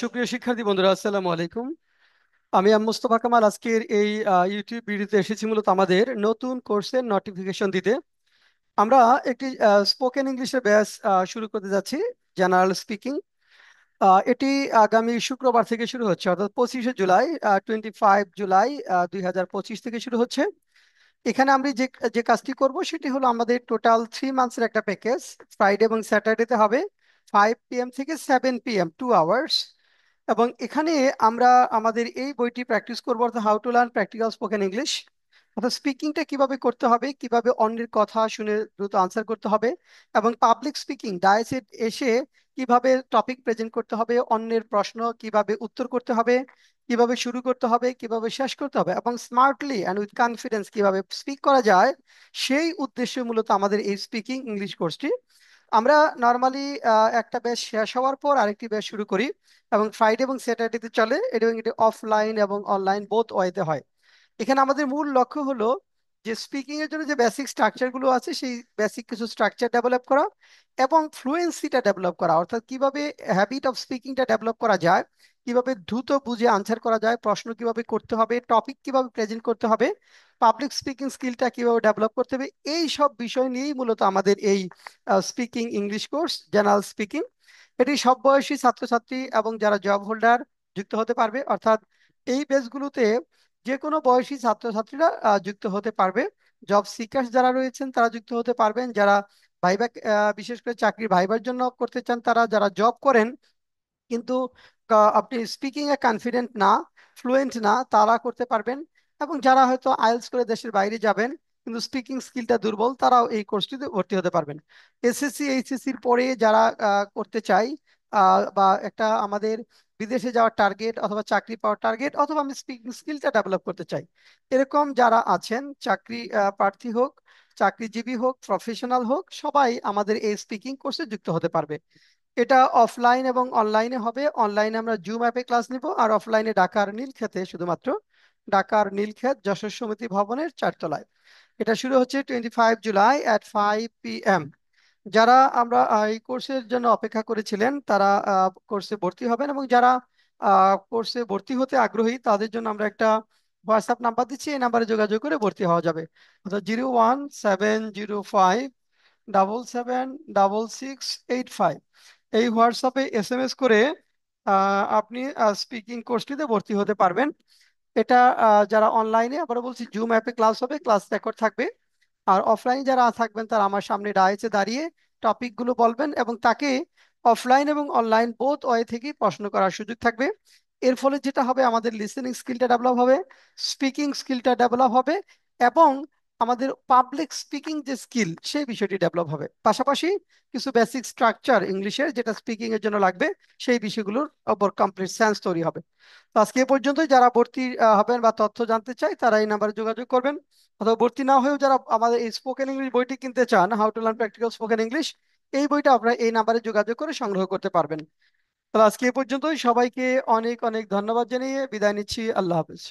সুপ্রিয় শিক্ষার্থী বন্ধুরা, আসসালামু আলাইকুম। আমি মোস্তফা কামাল আজকের এই ইউটিউব ভিডিওতে এসেছি মূলত আমাদের নতুন কোর্সের নোটিফিকেশন দিতে। আমরা একটি স্পোকেন ইংলিশের ব্যাচ শুরু করতে যাচ্ছি, জেনারেল স্পিকিং। এটি আগামী শুক্রবার থেকে শুরু হচ্ছে, অর্থাৎ 25শে জুলাই, 25 জুলাই 2025 থেকে শুরু হচ্ছে। এখানে আমরা যে যে কাজটি করব সেটি হলো আমাদের টোটাল 3 মান্থসের একটা প্যাকেজ। ফ্রাইডে এবং স্যাটারডেতে হবে 5 PM থেকে 7 PM, 2 আওয়ার্স। এবং এখানে আমরা আমাদের এই বইটি প্র্যাকটিস করবো, অর্থাৎ how to learn practical spoken English. অর্থাৎ স্পিকিংটা কিভাবে করতে হবে, কিভাবে অন্যের কথা শুনে দ্রুত আনসার করতে হবে, এবং পাবলিক স্পিকিং ডায়াসে এসে কিভাবে টপিক প্রেজেন্ট করতে হবে, অন্যের প্রশ্ন কিভাবে উত্তর করতে হবে, কিভাবে শুরু করতে হবে, কিভাবে শেষ করতে হবে, এবং স্মার্টলি অ্যান্ড উইথ কনফিডেন্স কিভাবে স্পিক করা যায়, সেই উদ্দেশ্যে মূলত আমাদের এই স্পিকিং ইংলিশ কোর্সটি। আমরা নর্মালি একটা ব্যাচ শেষ হওয়ার পর আরেকটি ব্যাচ শুরু করি, এবং ফ্রাইডে এবং স্যাটারডেতে চলে, এবং এটি অফলাইন এবং অনলাইন বোথ ওয়েতে হয়। এখানে আমাদের মূল লক্ষ্য হলো যে স্পিকিং এর জন্য যে বেসিক স্ট্রাকচার গুলো আছে সেই বেসিক কিছু স্ট্রাকচার ডেভেলপ করা, এবং ফ্লুয়েন্সিটা ডেভেলপ করা, অর্থাৎ কিভাবে হ্যাবিট অফ স্পিকিংটা ডেভেলপ করা যায়, কিভাবে দ্রুত বুঝে আনসার করা যায়, প্রশ্ন কিভাবে করতে হবে, টপিক কিভাবে প্রেজেন্ট করতে হবে, পাবলিক স্পিকিং স্কিলটা কিভাবে ডেভেলপ করতে হবে, এই সব বিষয় নিয়েই মূলত আমাদের এই speaking English course, general speaking. এটি সব বয়সী ছাত্রছাত্রী এবং যারা জব হোল্ডার যুক্ত হতে পারবে, অর্থাৎ এই বেসগুলোতে যে কোনো বয়সী ছাত্রছাত্রীরা যুক্ত হতে পারবে। জব সিকার্স যারা রয়েছেন তারা যুক্ত হতে পারবেন, যারা ভাইবা, বিশেষ করে চাকরির ভাইবার জন্য করতে চান, তারা যারা জব করেন কিন্তু আপনি স্পিকিং এ কনফিডেন্ট না, ফ্লুয়েন্ট না, তারা করতে পারবেন। এবং যারা হয়তো আইএলটিএস করে দেশের বাইরে যাবেন কিন্তু স্পিকিং স্কিলটা দুর্বল, তারাও এই কোর্সটিতে ভর্তি হতে পারবেন। এসএসসি এইচএসসির পরে যারা করতে চাই, বা একটা আমাদের বিদেশে যাওয়ার টার্গেট, অথবা চাকরি পাওয়ার টার্গেট, অথবা আমি স্পিকিং স্কিলটা ডেভেলপ করতে চাই, এরকম যারা আছেন, চাকরি প্রার্থী হোক, চাকরিজীবী হোক, প্রফেশনাল হোক, সবাই আমাদের এই স্পিকিং কোর্সে যুক্ত হতে পারবে। এটা অফলাইন এবং অনলাইনে হবে। অনলাইনে আমরা জুম অ্যাপে ক্লাস নিব, আর অফলাইনে ঢাকার নীলক্ষেতে, শুধুমাত্র ঢাকার নীলক্ষেত যশোর সমিতি ভবনের 4 তলায়। এটা শুরু হচ্ছে 25 জুলাই at 5 PM। যারা আমরা এই কোর্সের জন্য অপেক্ষা করেছিলেন তারা কোর্সে ভর্তি হবেন, এবং যারা কোর্সে ভর্তি হতে আগ্রহী তাদের জন্য আমরা একটা হোয়াটসঅ্যাপ নাম্বার দিচ্ছি, এই নাম্বারে যোগাযোগ করে ভর্তি হওয়া যাবে। অর্থাৎ 01705776685, এই হোয়াটসঅ্যাপে এসএমএস করে আপনি স্পিকিং কোর্সটিতে ভর্তি হতে পারবেন। এটা যারা অনলাইনে, আবার বলছি, জুম অ্যাপে ক্লাস হবে, ক্লাস রেকর্ড থাকবে। আর অফলাইনে যারা থাকবেন তারা আমার সামনে ডায়াসে দাঁড়িয়ে টপিক গুলো বলবেন, এবং তাকে অফলাইন এবং অনলাইন বোথ ওয়ে থেকে প্রশ্ন করার সুযোগ থাকবে। এর ফলে যেটা হবে, আমাদের লিসেনিং স্কিলটা ডেভেলপ হবে, স্পিকিং স্কিলটা ডেভেলপ হবে, এবং আমাদের পাবলিক স্পিকিং যে স্কিল সেই বিষয়টি ডেভেলপ হবে। পাশাপাশি কিছু বেসিক স্ট্রাকচার ইংলিশের যেটা স্পিকিং এর জন্য লাগবে, সেই বিষয়গুলোর উপর কমপ্লিট সেন্স তৈরি হবে। তো আজকে এ পর্যন্ত। যারা ভর্তি হবেন বা তথ্য জানতে চাই তারা এই নাম্বারে যোগাযোগ করবেন, অথবা ভর্তি না হয়েও যারা আমাদের এই স্পোকেন ইংলিশ বইটি কিনতে চান, how to learn practical spoken English, এই বইটা আপনারা এই নাম্বারে যোগাযোগ করে সংগ্রহ করতে পারবেন। তাহলে আজকে এ পর্যন্তই। সবাইকে অনেক অনেক ধন্যবাদ জানিয়ে বিদায় নিচ্ছি। আল্লাহ হাফেজ।